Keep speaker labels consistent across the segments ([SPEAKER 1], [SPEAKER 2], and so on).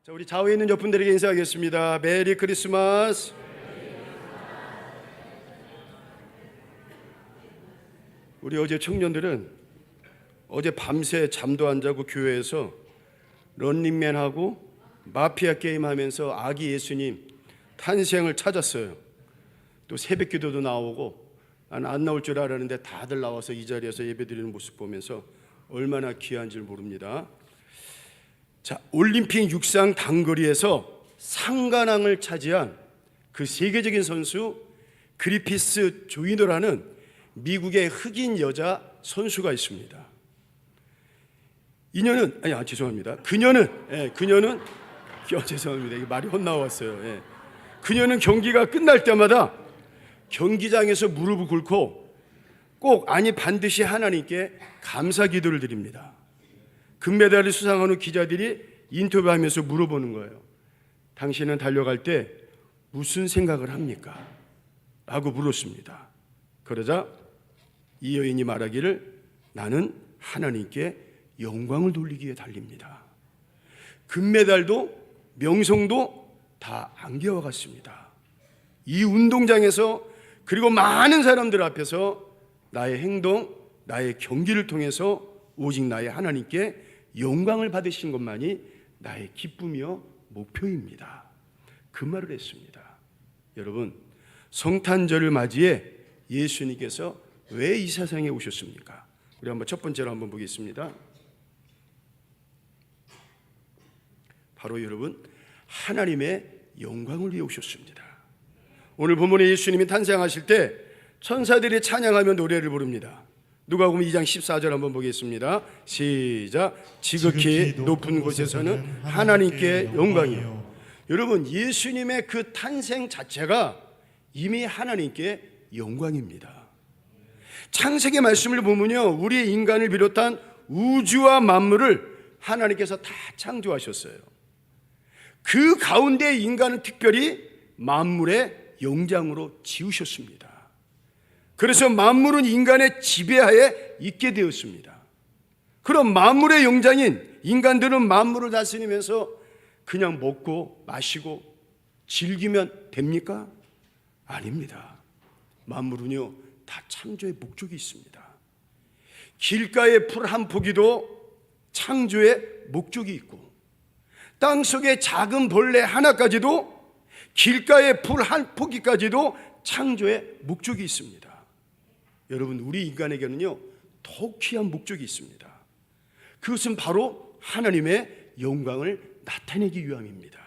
[SPEAKER 1] 자, 우리 좌우에 있는 옆분들에게 인사하겠습니다. 메리 크리스마스. 우리 어제 청년들은 어제 밤새 잠도 안 자고 교회에서 런닝맨하고 마피아 게임하면서 아기 예수님 탄생을 찾았어요. 또 새벽 기도도 나오고 난 안 나올 줄 알았는데 다들 나와서 이 자리에서 예배드리는 모습 보면서 얼마나 귀한 줄 모릅니다. 자, 올림픽 육상 단거리에서 상관왕을 차지한 그 세계적인 선수 그리피스 조이너라는 미국의 흑인 여자 선수가 있습니다. 그녀는 죄송합니다. 이게 말이 헛나왔어요. 그녀는 경기가 끝날 때마다 경기장에서 무릎을 꿇고 반드시 하나님께 감사 기도를 드립니다. 금메달을 수상한 후 기자들이 인터뷰하면서 물어보는 거예요. 당신은 달려갈 때 무슨 생각을 합니까? 라고 물었습니다. 그러자 이 여인이 말하기를 나는 하나님께 영광을 돌리기 위해 달립니다. 금메달도 명성도 다 안개와 같습니다. 이 운동장에서 그리고 많은 사람들 앞에서 나의 행동, 나의 경기를 통해서 오직 나의 하나님께 영광을 받으신 것만이 나의 기쁨이요 목표입니다. 그 말을 했습니다. 여러분, 성탄절을 맞이해 예수님께서 왜 이 세상에 오셨습니까? 우리 한번 첫 번째로 한번 보겠습니다. 바로 여러분, 하나님의 영광을 위해 오셨습니다. 오늘 본문에 예수님이 탄생하실 때 천사들이 찬양하며 노래를 부릅니다. 누가복음 2장 14절 한번 보겠습니다. 시작. 지극히 높은 곳에서는 하나님께 영광이요. 여러분, 예수님의 그 탄생 자체가 이미 하나님께 영광입니다. 창세기 말씀을 보면요, 우리 인간을 비롯한 우주와 만물을 하나님께서 다 창조하셨어요. 그 가운데 인간은 특별히 만물의 영장으로 지으셨습니다. 그래서 만물은 인간의 지배하에 있게 되었습니다. 그럼 만물의 영장인 인간들은 만물을 다스리면서 그냥 먹고 마시고 즐기면 됩니까? 아닙니다. 만물은요, 다 창조의 목적이 있습니다. 길가의 풀 한 포기도 창조의 목적이 있고, 땅속의 작은 벌레 하나까지도, 길가의 풀 한 포기까지도 창조의 목적이 있습니다. 여러분, 우리 인간에게는요 더욱 귀한 목적이 있습니다. 그것은 바로 하나님의 영광을 나타내기 위함입니다.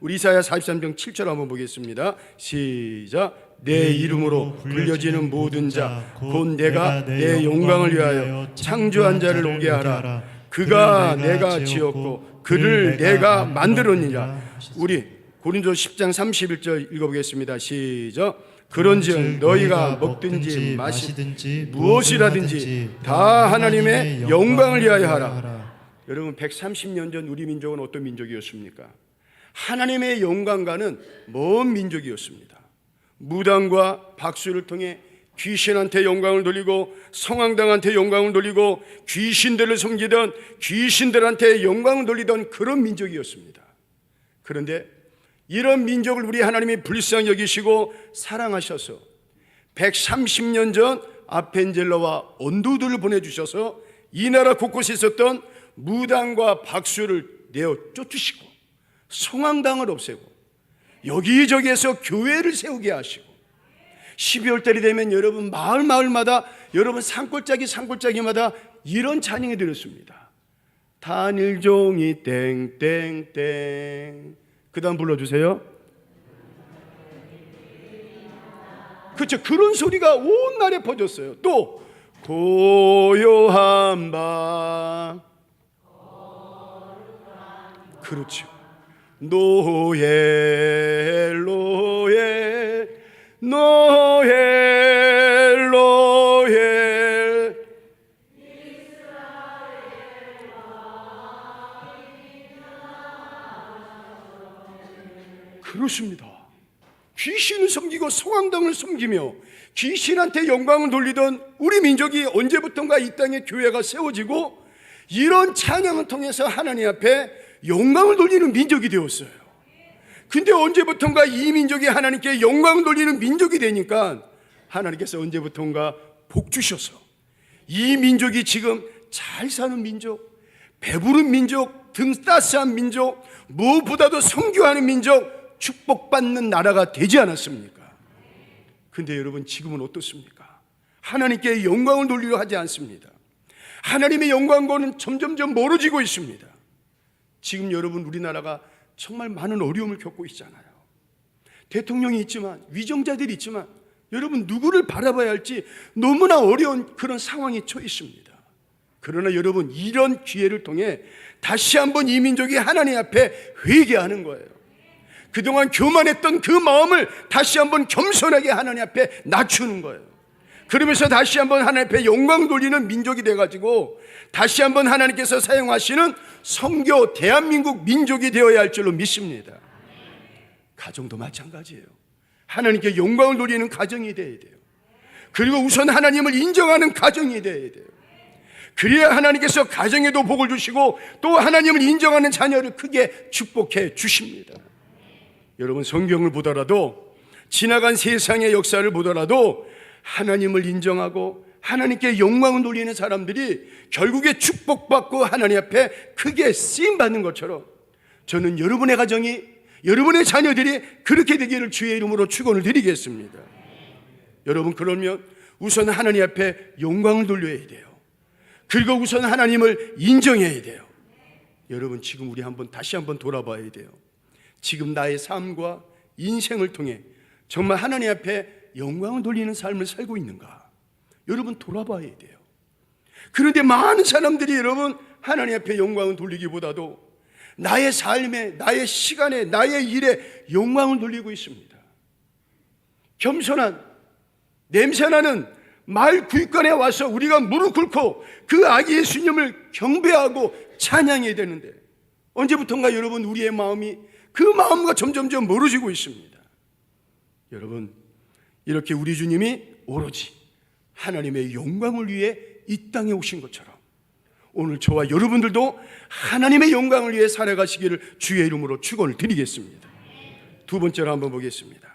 [SPEAKER 1] 우리 이사야 43장 7절 한번 보겠습니다. 시작. 내 이름으로 불려지는 모든 자 곧 내가 내 영광을 위하여 창조한 자를 오게 하라. 그가 내가 지었고 그를 내가 만들었느니라. 우리 고린도서 10장 31절 읽어보겠습니다. 시작. 그런즉 너희가 먹든지 마시든지 무엇이라든지 다 하나님의 영광을 위하여 하라. 여러분, 130년 전 우리 민족은 어떤 민족이었습니까? 하나님의 영광과는 먼 민족이었습니다. 무당과 박수를 통해 귀신한테 영광을 돌리고 성황당한테 영광을 돌리고 귀신들을 섬기던 귀신들한테 영광을 돌리던 그런 민족이었습니다. 그런데 이런 민족을 우리 하나님이 불쌍히 여기시고 사랑하셔서 130년 전 아펜젤러와 언도들을 보내주셔서 이 나라 곳곳에 있었던 무당과 박수를 내어 쫓으시고 성황당을 없애고 여기저기에서 교회를 세우게 하시고 12월 달이 되면 여러분 마을마다 여러분 산골짜기마다 이런 찬양이 들었습니다. 단일종이 땡땡땡. 그 다음 불러주세요. 그렇죠. 그런 소리가 온 날에 퍼졌어요. 또 고요한 밤. 그렇죠. 노엘 노엘 노엘 노엘. 그렇습니다. 귀신을 섬기고 성황당을 섬기며 귀신한테 영광을 돌리던 우리 민족이 언제부턴가 이 땅에 교회가 세워지고 이런 찬양을 통해서 하나님 앞에 영광을 돌리는 민족이 되었어요. 근데 언제부턴가 이 민족이 하나님께 영광을 돌리는 민족이 되니까 하나님께서 언제부턴가 복 주셔서 이 민족이 지금 잘 사는 민족, 배부른 민족, 등 따스한 민족, 무엇보다도 선교하는 민족, 축복받는 나라가 되지 않았습니까? 근데 여러분 지금은 어떻습니까? 하나님께 영광을 돌리려 하지 않습니다. 하나님의 영광과는 점점점 멀어지고 있습니다. 지금 여러분 우리나라가 정말 많은 어려움을 겪고 있잖아요. 대통령이 있지만, 위정자들이 있지만 여러분 누구를 바라봐야 할지 너무나 어려운 그런 상황에 처해 있습니다. 그러나 여러분 이런 기회를 통해 다시 한번 이 민족이 하나님 앞에 회개하는 거예요. 그동안 교만했던 그 마음을 다시 한번 겸손하게 하나님 앞에 낮추는 거예요. 그러면서 다시 한번 하나님 앞에 영광 돌리는 민족이 돼가지고 다시 한번 하나님께서 사용하시는 선교 대한민국 민족이 되어야 할 줄로 믿습니다. 가정도 마찬가지예요. 하나님께 영광을 돌리는 가정이 되어야 돼요. 그리고 우선 하나님을 인정하는 가정이 되어야 돼요. 그래야 하나님께서 가정에도 복을 주시고 또 하나님을 인정하는 자녀를 크게 축복해 주십니다. 여러분 성경을 보더라도, 지나간 세상의 역사를 보더라도 하나님을 인정하고 하나님께 영광을 돌리는 사람들이 결국에 축복받고 하나님 앞에 크게 쓰임받는 것처럼 저는 여러분의 가정이, 여러분의 자녀들이 그렇게 되기를 주의 이름으로 축원을 드리겠습니다. 여러분 그러면 우선 하나님 앞에 영광을 돌려야 돼요. 그리고 우선 하나님을 인정해야 돼요. 여러분 지금 우리 다시 한번 돌아봐야 돼요. 지금 나의 삶과 인생을 통해 정말 하나님 앞에 영광을 돌리는 삶을 살고 있는가? 여러분 돌아봐야 돼요. 그런데 많은 사람들이 여러분 하나님 앞에 영광을 돌리기보다도 나의 삶에, 나의 시간에, 나의 일에 영광을 돌리고 있습니다. 겸손한, 냄새나는 마을 구입관에 와서 우리가 무릎 꿇고 그 아기 예수님을 경배하고 찬양해야 되는데 언제부턴가 여러분 우리의 마음이 그 마음과 점점점 멀어지고 있습니다. 여러분 이렇게 우리 주님이 오로지 하나님의 영광을 위해 이 땅에 오신 것처럼 오늘 저와 여러분들도 하나님의 영광을 위해 살아가시기를 주의 이름으로 축원을 드리겠습니다. 두 번째로 한번 보겠습니다.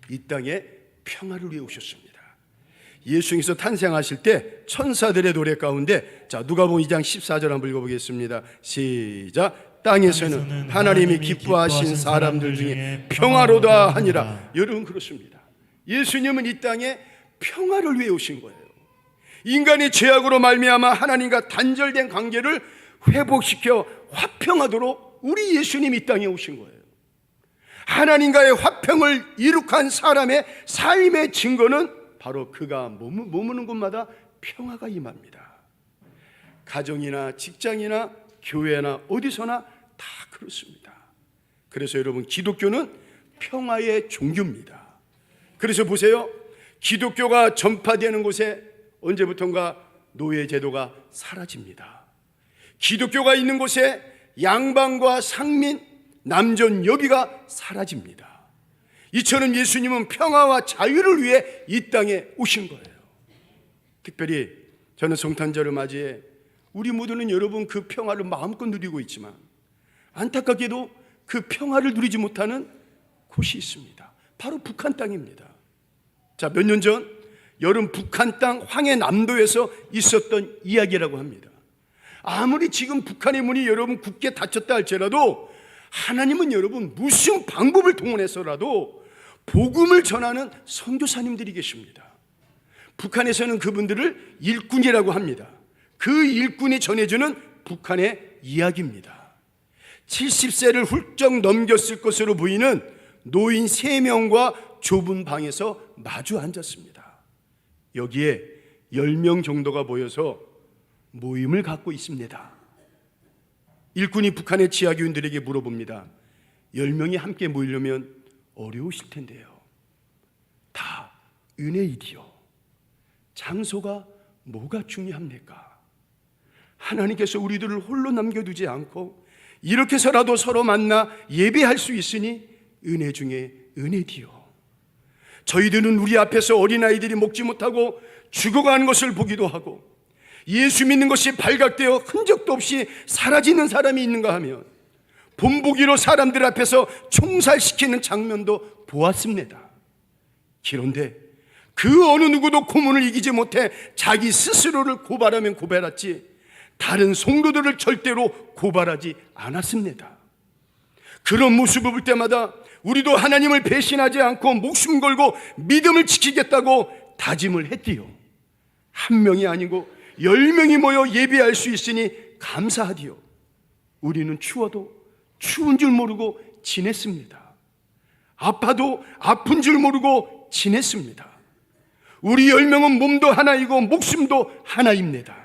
[SPEAKER 1] 이 땅에 평화를 위해 오셨습니다. 예수님께서 탄생하실 때 천사들의 노래 가운데 누가복음 2장 14절 한번 읽어보겠습니다. 시작. 땅에서는 하나님이 기뻐하신 사람들 중에 평화로다 하니라. 여러분 그렇습니다. 예수님은 이 땅에 평화를 위해 오신 거예요. 인간이 죄악으로 말미암아 하나님과 단절된 관계를 회복시켜 화평하도록 우리 예수님이 이 땅에 오신 거예요. 하나님과의 화평을 이룩한 사람의 삶의 증거는 바로 그가 머무는 곳마다 평화가 임합니다. 가정이나 직장이나 교회나 어디서나 다 그렇습니다. 그래서 여러분 기독교는 평화의 종교입니다. 그래서 보세요. 기독교가 전파되는 곳에 언제부턴가 노예 제도가 사라집니다. 기독교가 있는 곳에 양반과 상민, 남존 여비가 사라집니다. 이처럼 예수님은 평화와 자유를 위해 이 땅에 오신 거예요. 특별히 저는 성탄절을 맞이해 우리 모두는 여러분 그 평화를 마음껏 누리고 있지만 안타깝게도 그 평화를 누리지 못하는 곳이 있습니다. 바로 북한 땅입니다. 몇 년 전 여름 북한 땅 황해남도에서 있었던 이야기라고 합니다. 아무리 지금 북한의 문이 여러분 굳게 닫혔다 할지라도 하나님은 여러분 무슨 방법을 동원해서라도 복음을 전하는 선교사님들이 계십니다. 북한에서는 그분들을 일꾼이라고 합니다. 그 일꾼이 전해주는 북한의 이야기입니다. 70세를 훌쩍 넘겼을 것으로 보이는 노인 3명과 좁은 방에서 마주 앉았습니다. 여기에 10명 정도가 모여서 모임을 갖고 있습니다. 일꾼이 북한의 지하교인들에게 물어봅니다. 10명이 함께 모이려면 어려우실 텐데요. 다 은혜이디요. 장소가 뭐가 중요합니까? 하나님께서 우리들을 홀로 남겨두지 않고 이렇게 해서라도 서로 만나 예배할 수 있으니 은혜 중에 은혜디요. 저희들은 우리 앞에서 어린아이들이 먹지 못하고 죽어가는 것을 보기도 하고 예수 믿는 것이 발각되어 흔적도 없이 사라지는 사람이 있는가 하면 본보기로 사람들 앞에서 총살시키는 장면도 보았습니다. 그런데 그 어느 누구도 고문을 이기지 못해 자기 스스로를 고발하면 고발했지 다른 성도들을 절대로 고발하지 않았습니다. 그런 모습을 볼 때마다 우리도 하나님을 배신하지 않고 목숨 걸고 믿음을 지키겠다고 다짐을 했디요. 한 명이 아니고 10명이 모여 예배할 수 있으니 감사하디요. 우리는 추워도 추운 줄 모르고 지냈습니다. 아파도 아픈 줄 모르고 지냈습니다. 우리 10명은 몸도 하나이고 목숨도 하나입니다.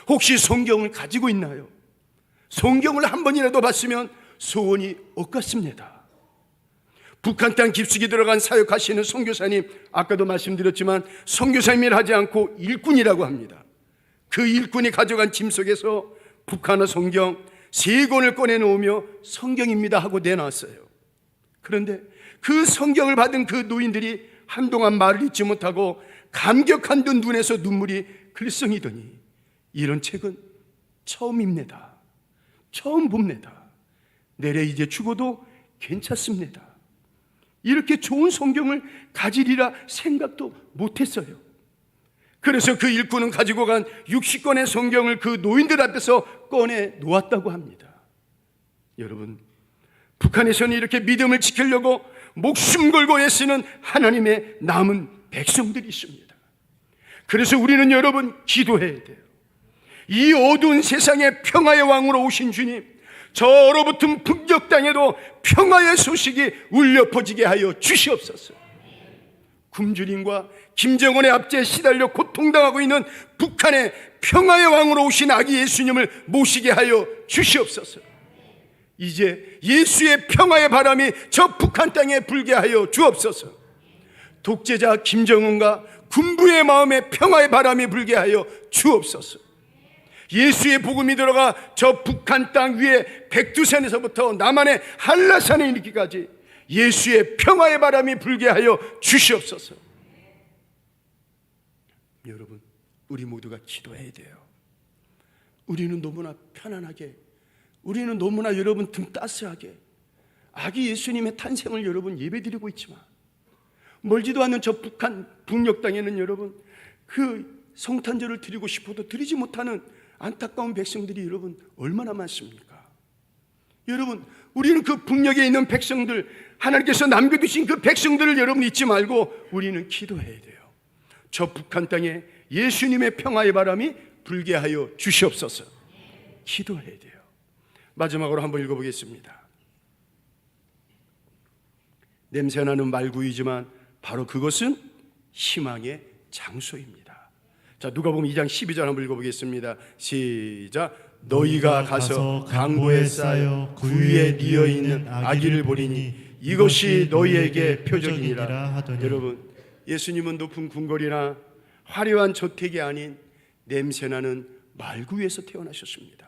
[SPEAKER 1] 혹시 성경을 가지고 있나요? 성경을 한 번이라도 봤으면 소원이 엇같습니다. 북한 땅 깊숙이 들어간 사역하시는 선교사님, 아까도 말씀드렸지만 선교사님이라 하지 않고 일꾼이라고 합니다. 그 일꾼이 가져간 짐 속에서 북한어 성경 3권을 꺼내놓으며 성경입니다 하고 내놨어요. 그런데 그 성경을 받은 그 노인들이 한동안 말을 잇지 못하고 감격한 듯 눈에서 눈물이 글썽이더니 이런 책은 처음입니다. 처음 봅니다. 내래 이제 죽어도 괜찮습니다. 이렇게 좋은 성경을 가지리라 생각도 못했어요. 그래서 그 일꾼은 가지고 간 60권의 성경을 그 노인들 앞에서 꺼내 놓았다고 합니다. 여러분, 북한에서는 이렇게 믿음을 지키려고 목숨 걸고 애쓰는 하나님의 남은 백성들이 있습니다. 그래서 우리는 여러분 기도해야 돼요. 이 어두운 세상에 평화의 왕으로 오신 주님, 저 얼어붙은 북녘 땅에도 평화의 소식이 울려 퍼지게 하여 주시옵소서. 굶주림과 김정은의 압제에 시달려 고통당하고 있는 북한의 평화의 왕으로 오신 아기 예수님을 모시게 하여 주시옵소서. 이제 예수의 평화의 바람이 저 북한 땅에 불게 하여 주옵소서. 독재자 김정은과 군부의 마음에 평화의 바람이 불게 하여 주옵소서. 예수의 복음이 들어가 저 북한 땅 위에 백두산에서부터 남한의 한라산에 이르기까지 예수의 평화의 바람이 불게 하여 주시옵소서. 여러분, 우리 모두가 기도해야 돼요. 우리는 너무나 편안하게, 우리는 너무나 여러분 등 따스하게 아기 예수님의 탄생을 여러분 예배드리고 있지만 멀지도 않은 저 북한 북녘 땅에는 여러분 그 성탄절을 드리고 싶어도 드리지 못하는 안타까운 백성들이 여러분 얼마나 많습니까? 여러분, 우리는 그 북녘에 있는 백성들, 하나님께서 남겨두신 그 백성들을 여러분 잊지 말고 우리는 기도해야 돼요. 저 북한 땅에 예수님의 평화의 바람이 불게 하여 주시옵소서. 기도해야 돼요. 마지막으로 한번 읽어보겠습니다. 냄새나는 말구이지만 바로 그것은 희망의 장소입니다. 자, 누가복음 2장 12절 한번 읽어보겠습니다. 시작. 너희가 가서 강보에 쌓여 그 위에 뉘어 있는 아기를 보리니 이것이 너희에게 표적이니라 하더니. 여러분, 예수님은 높은 궁궐이나 화려한 저택이 아닌 냄새나는 말구에서 태어나셨습니다.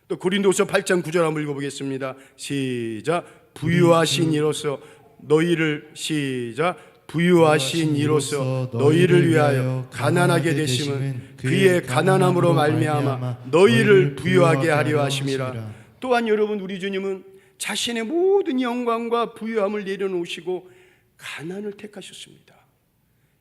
[SPEAKER 1] 또 고린도서 8장 9절 한번 읽어보겠습니다. 시작. 부유하신 이로서 너희를, 시작, 부유하신 이로서 너희를 위하여 가난하게 되심은 그의 가난함으로 말미암아 너희를 부유하게 하려 하심이라. 또한 여러분, 우리 주님은 자신의 모든 영광과 부유함을 내려놓으시고 가난을 택하셨습니다.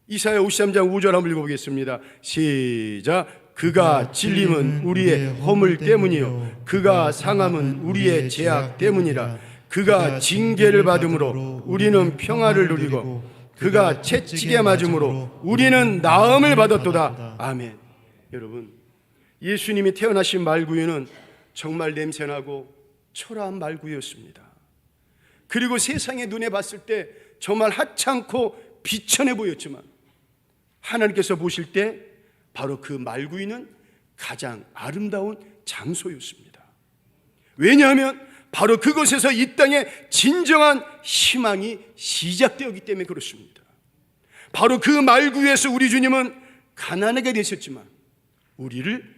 [SPEAKER 1] 이사야 53장 5절 한번 읽어보겠습니다. 시작. 그가 찔림은 우리의 허물 때문이요 그가 상함은 우리의 죄악 때문이라. 그가 징계를 받음으로 우리는 평화를 누리고 그가 채찍에 맞음으로 우리는 나음을 받았도다. 아멘. 여러분, 예수님이 태어나신 말구유는 정말 냄새나고 초라한 말구유였습니다. 그리고 세상의 눈에 봤을 때 정말 하찮고 비천해 보였지만 하나님께서 보실 때 바로 그 말구유는 가장 아름다운 장소였습니다. 왜냐하면 바로 그곳에서 이 땅에 진정한 희망이 시작되었기 때문에 그렇습니다. 바로 그 말구유에서 우리 주님은 가난하게 되셨지만 우리를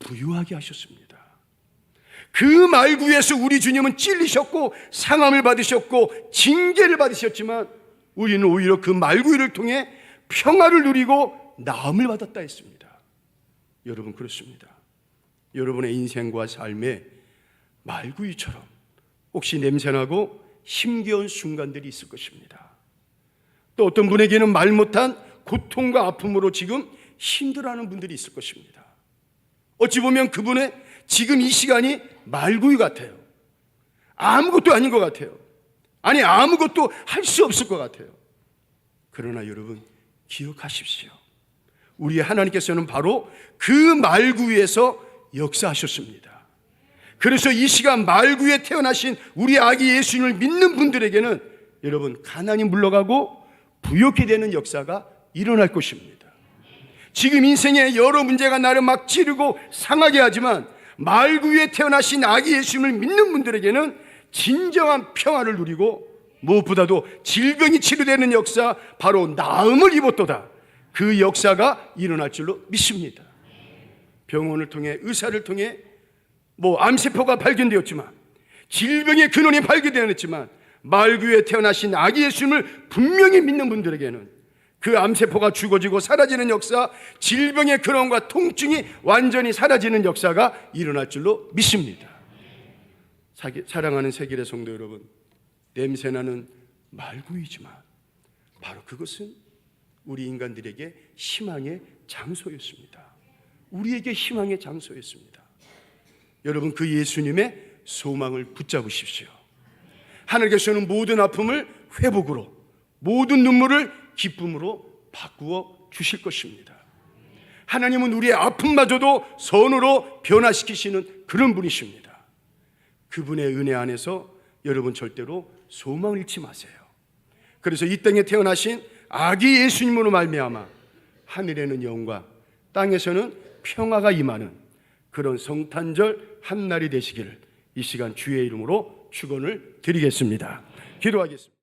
[SPEAKER 1] 부유하게 하셨습니다. 그 말구유에서 우리 주님은 찔리셨고 상함을 받으셨고 징계를 받으셨지만 우리는 오히려 그 말구유를 통해 평화를 누리고 나음을 받았다 했습니다. 여러분 그렇습니다. 여러분의 인생과 삶에 말구이처럼 혹시 냄새나고 힘겨운 순간들이 있을 것입니다. 또 어떤 분에게는 말 못한 고통과 아픔으로 지금 힘들어하는 분들이 있을 것입니다. 어찌 보면 그분의 지금 이 시간이 말구이 같아요. 아무것도 아닌 것 같아요. 아니, 아무것도 할 수 없을 것 같아요. 그러나 여러분 기억하십시오. 우리 하나님께서는 바로 그 말구이에서 역사하셨습니다. 그래서 이 시간 말구이에 태어나신 우리 아기 예수님을 믿는 분들에게는 여러분 가난이 물러가고 부욕이 되는 역사가 일어날 것입니다. 지금 인생에 여러 문제가 나를 막 찌르고 상하게 하지만 말구이에 태어나신 아기 예수님을 믿는 분들에게는 진정한 평화를 누리고 무엇보다도 질병이 치료되는 역사, 바로 나음을 입었도다, 그 역사가 일어날 줄로 믿습니다. 병원을 통해, 의사를 통해 암세포가 발견되었지만, 질병의 근원이 발견되었지만, 말구이에 태어나신 아기 예수님을 분명히 믿는 분들에게는 그 암세포가 죽어지고 사라지는 역사, 질병의 근원과 통증이 완전히 사라지는 역사가 일어날 줄로 믿습니다. 사랑하는 세계의 성도 여러분, 냄새나는 말구이지만 바로 그것은 우리 인간들에게 희망의 장소였습니다. 우리에게 희망의 장소였습니다. 여러분, 그 예수님의 소망을 붙잡으십시오. 하나님께서는 모든 아픔을 회복으로, 모든 눈물을 기쁨으로 바꾸어 주실 것입니다. 하나님은 우리의 아픔마저도 선으로 변화시키시는 그런 분이십니다. 그분의 은혜 안에서 여러분 절대로 소망을 잃지 마세요. 그래서 이 땅에 태어나신 아기 예수님으로 말미암아 하늘에는 영광, 땅에서는 평화가 임하는 그런 성탄절 한날이 되시기를 이 시간 주의 이름으로 축원을 드리겠습니다. 기도하겠습니다.